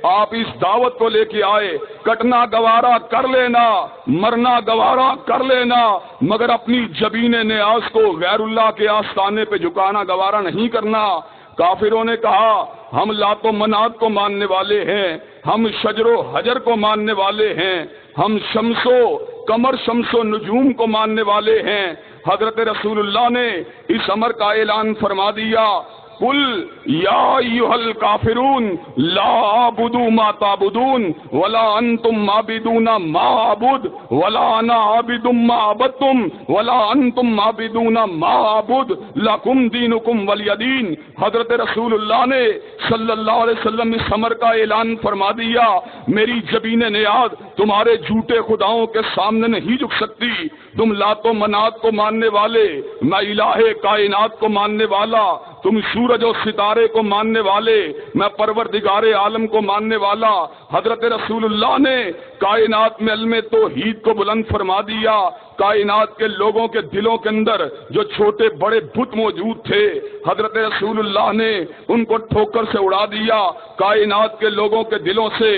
آپ اس دعوت کو لے کے آئے، کٹنا گوارا کر لینا، مرنا گوارا کر لینا، مگر اپنی جبین نیاز کو غیر اللہ کے آستانے پہ جھکانا گوارا نہیں کرنا۔ کافروں نے کہا ہم لات و منات کو ماننے والے ہیں، ہم شجر و حجر کو ماننے والے ہیں، ہم شمس و قمر، شمس و نجوم کو ماننے والے ہیں۔ حضرت رسول اللہ نے اس امر کا اعلان فرما دیا، قل یا ایھا الکافرون لا اعبد ما تعبدون ولا انتم عابدون ما اعبد ولا انا عابد ما عبدتم ولا انتم عابدون ما اعبد لکم دینکم ولی دین۔ حضرت رسول اللہ نے صلی اللہ علیہ وسلم اس امر کا اعلان فرما دیا، میری جبین نیاز تمہارے جھوٹے خداؤں کے سامنے نہیں جھک سکتی۔ تم لات و منات کو ماننے والے، میں الہ کائنات کو ماننے والا، تم سورج و ستارے کو ماننے والے، میں پروردگار عالم کو ماننے والا۔ حضرت رسول اللہ نے کائنات میں علم توحید کو بلند فرما دیا۔ کائنات کے لوگوں کے دلوں کے اندر جو چھوٹے بڑے بت موجود تھے، حضرت رسول اللہ نے ان کو ٹھوکر سے اڑا دیا۔ کائنات کے لوگوں کے دلوں سے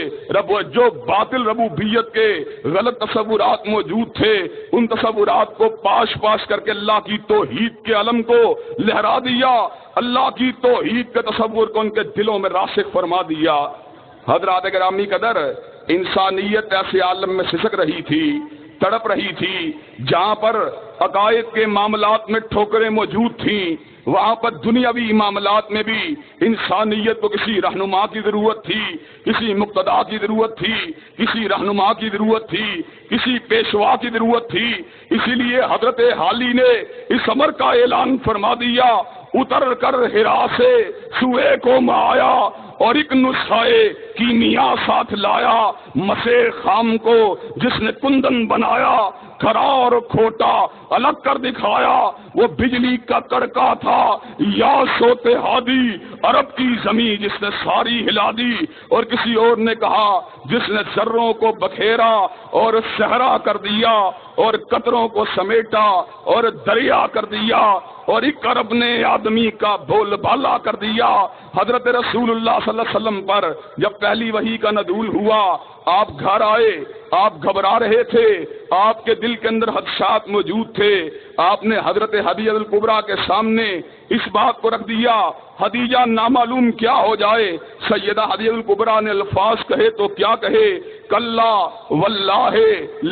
جو باطل ربوبیت کے غلط تصورات موجود تھے، ان تصورات کو پاش پاش کر کے اللہ کی توحید کے علم کو لہرا دیا، اللہ کی توحید کے تصور کو ان کے دلوں میں راسخ فرما دیا۔ حضرات گرامی قدر، انسانیت ایسے عالم میں سسک رہی تھی، تڑپ رہی تھی، جہاں پر عقائد کے معاملات میں ٹھوکریں موجود تھیں، وہاں پر دنیاوی معاملات میں بھی انسانیت کو کسی رہنما کی ضرورت تھی، کسی مقتدا کی ضرورت تھی، کسی رہنما کی ضرورت تھی، کسی پیشوا کی ضرورت تھی۔ اسی لیے حضرت حالی نے اس امر کا اعلان فرما دیا، اتر کر ہرا سے سوئے کو میں آیا اور ایک نسخہ کیمیا ساتھ لایا، مسے خام کو جس نے کندن بنایا، کھرا اور کھوٹا الگ کر دکھایا، وہ بجلی کا کڑکا تھا یا سوتے ہادی، عرب کی زمین جس نے ساری ہلا دی، اور کسی اور نے کہا جس نے ذروں کو بکھیرا اور صحرا کر دیا اور قطروں کو سمیٹا اور دریا کر دیا، اور ایک عرب نے آدمی کا بول بالا کر دیا۔ حضرت رسول اللہ صلی اللہ علیہ وسلم پر جب پہلی وحی کا نزول ہوا، آپ گھر آئے، آپ گھبرا رہے تھے، آپ کے دل کے اندر خدشات موجود تھے۔ آپ نے حضرت خدیجہ الکبریٰ کے سامنے اس بات کو رکھ دیا، خدیجہ نامعلوم کیا ہو جائے۔ سیدہ خدیجہ الکبریٰ نے الفاظ کہے تو کیا کہے، کلا واللہ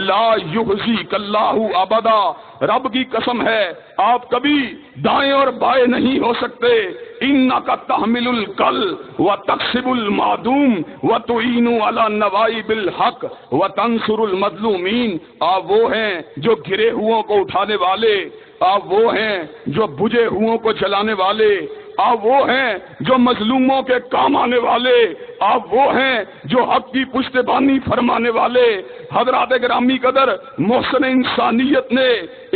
لا یخزیک اللہ ابدا، رب کی قسم ہے آپ کبھی دائیں اور بائیں نہیں ہو سکتے۔ انک تحمل الکل وتکسب المعدوم وتعین علی النوائب الحق وتنصر المظلومین۔ آپ وہ ہیں جو گرے ہوں کو اٹھانے والے، آپ وہ ہیں جو بجھے ہوں کو جلانے والے، آپ وہ ہیں جو مظلوموں کے کام آنے والے، آپ وہ ہیں جو حق کی پشتبانی فرمانے والے۔ حضرات گرامی قدر، محسن انسانیت نے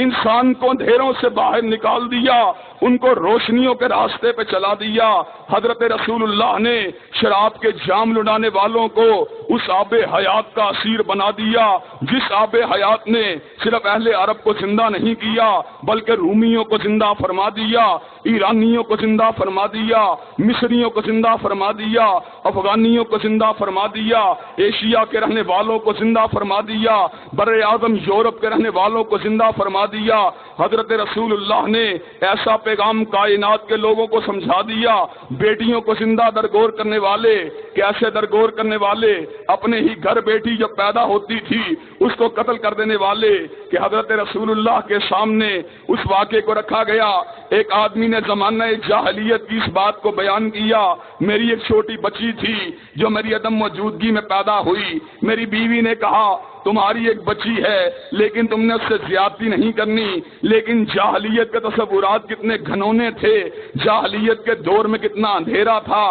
انسان کو اندھیروں سے باہر نکال دیا، ان کو روشنیوں کے راستے پہ چلا دیا۔ حضرت رسول اللہ نے شراب کے جام لڑانے والوں کو اس آب حیات کا اسیر بنا دیا، جس آب حیات نے صرف اہل عرب کو زندہ نہیں کیا بلکہ رومیوں کو زندہ فرما دیا، ایرانیوں کو زندہ فرما دیا، مصریوں کو زندہ فرما دیا، افغانیوں کو زندہ فرما دیا، ایشیا کے رہنے والوں کو زندہ فرما دیا، بر اعظم یورپ کے رہنے والوں کو زندہ فرما دیا۔ حضرت رسول اللہ نے ایسا پیغام کائنات کے لوگوں کو سمجھا دیا۔ بیٹیوں کو زندہ درگور کرنے والے کیسے درگور کرنے والے، اپنے ہی گھر بیٹی جب پیدا ہوتی تھی اس کو قتل کر دینے والے، کہ حضرت رسول اللہ کے سامنے اس واقعے کو رکھا گیا۔ ایک آدمی نے زمانہ جاہلیت کی اس بات کو بیان کیا، میری ایک چھوٹی بچی تھی جو میری عدم موجودگی میں پیدا ہوئی، میری بیوی نے کہا تمہاری ایک بچی ہے لیکن تم نے اس سے زیادتی نہیں کرنی، لیکن جاہلیت کے تصورات کتنے گھنونے تھے، جاہلیت کے دور میں کتنا اندھیرا تھا۔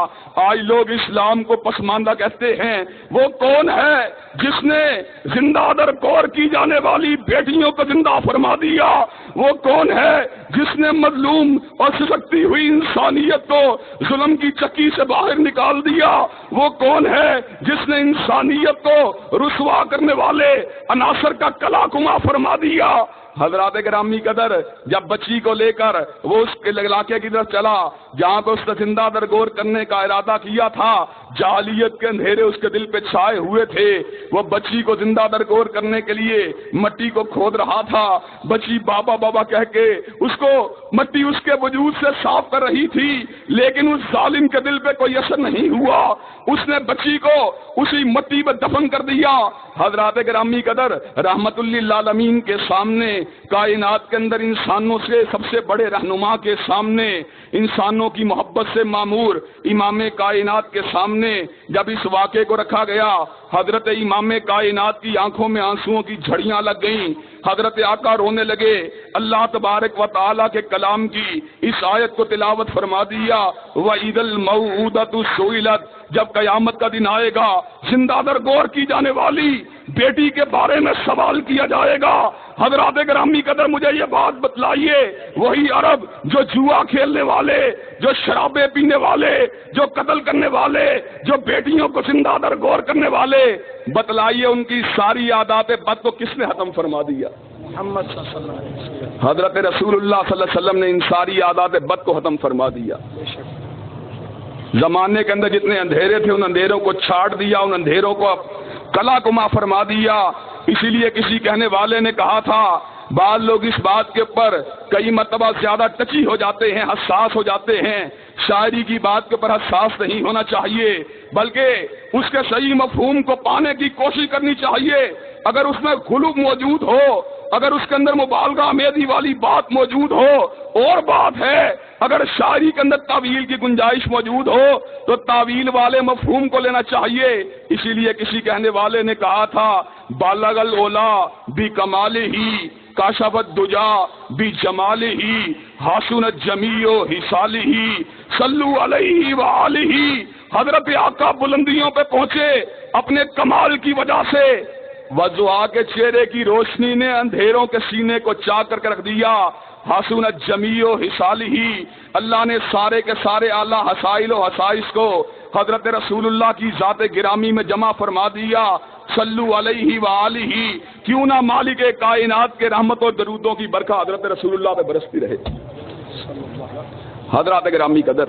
آج لوگ اسلام کو پسماندہ کہتے ہیں، وہ کون ہے جس نے زندہ درگور کی جانے والی بیٹیوں کو زندہ فرما دیا؟ وہ کون ہے جس نے مظلوم اور سسکتی ہوئی انسانیت کو ظلم کی چکی سے باہر نکال دیا؟ وہ کون ہے جس نے انسانیت کو رسوا کرنے والے عناصر کا کلا کما فرما دیا؟ حضرات گرامی قدر جب بچی کو لے کر وہ اس کے علاقے کی طرف چلا جہاں پہ اس نے زندہ درگور کرنے کا ارادہ کیا تھا، جاہلیت کے اندھیرے اس کے دل پہ چھائے ہوئے تھے، وہ بچی کو زندہ درگور کرنے کے لیے مٹی کو کھود رہا تھا، بچی بابا بابا کہہ کے اس کو مٹی اس کے وجود سے صاف کر رہی تھی، لیکن اس ظالم کے دل پہ کوئی اثر نہیں ہوا، اس نے بچی کو اسی مٹی میں دفن کر دیا۔ حضرات گرامی قدر رحمت للعالمین کے سامنے، کائنات کے اندر انسانوں سے سب سے بڑے رہنما کے سامنے، انسانوں کی محبت سے معمور امام کائنات کے سامنے جب اس واقعے کو رکھا گیا، حضرت امام کائنات کی آنکھوں میں آنسوؤں کی جھڑیاں لگ گئیں، حضرت آقا رونے لگے، اللہ تبارک و تعالیٰ کے کلام کی اس آیت کو تلاوت فرما دیا، وَإِذَا الْمَوْءُودَةُ سُئِلَتْ، جب قیامت کا دن آئے گا زندہ درگور کی جانے والی بیٹی کے بارے میں سوال کیا جائے گا۔ حضرات گرامی قدر مجھے یہ بات بتلائیے، وہی عرب جو جوا کھیلنے والے، جو شرابیں پینے والے، جو قتل کرنے والے، جو بیٹیوں کو زندہ درگور کرنے والے، بتلائیے ان کی ساری عادات بد کو کس نے ختم فرما دیا؟ محمد صلی اللہ علیہ وسلم۔ حضرت رسول اللہ صلی اللہ علیہ وسلم نے ان ساری عادات بد کو ختم فرما دیا۔ زمانے کے اندر جتنے اندھیرے تھے ان اندھیروں کو چھاٹ دیا، ان اندھیروں کو کلا کما فرما دیا۔ اسی لیے کسی کہنے والے نے کہا تھا، بعض لوگ اس بات کے اوپر کئی مرتبہ زیادہ ٹچی ہو جاتے ہیں، حساس ہو جاتے ہیں، شاعری کی بات کے اوپر حساس نہیں ہونا چاہیے، بلکہ اس کے صحیح مفہوم کو پانے کی کوشش کرنی چاہیے۔ اگر اس میں غلو موجود ہو، اگر اس کے اندر مبالغہ آمیزی والی بات موجود ہو اور بات ہے، اگر شاعری کے اندر تعویل کی گنجائش موجود ہو تو تعویل والے مفہوم کو لینا چاہیے۔ اسی لیے کسی کہنے والے نے کہا تھا، بالغ الاولا بکمالہ کاشف الدجا بجمالہ حسنت جمیع حصالہ صلو علیہ وآلہ۔ حضرت آقا بلندیوں پہ پہنچے اپنے کمال کی وجہ سے، وضحا کے چہرے کی روشنی نے اندھیروں کے سینے کو چاک کر کے رکھ دیا۔ حسنت جمیع حصالہ، اللہ نے سارے کے سارے اعلیٰ حسائل و حسائش کو حضرت رسول اللہ کی ذات گرامی میں جمع فرما دیا۔ صلو علیہ وآلہ، کیوں نہ مالک کائنات کے رحمت و درودوں کی برکہ حضرت رسول اللہ پہ برستی رہے۔ حضرات گرامی قدر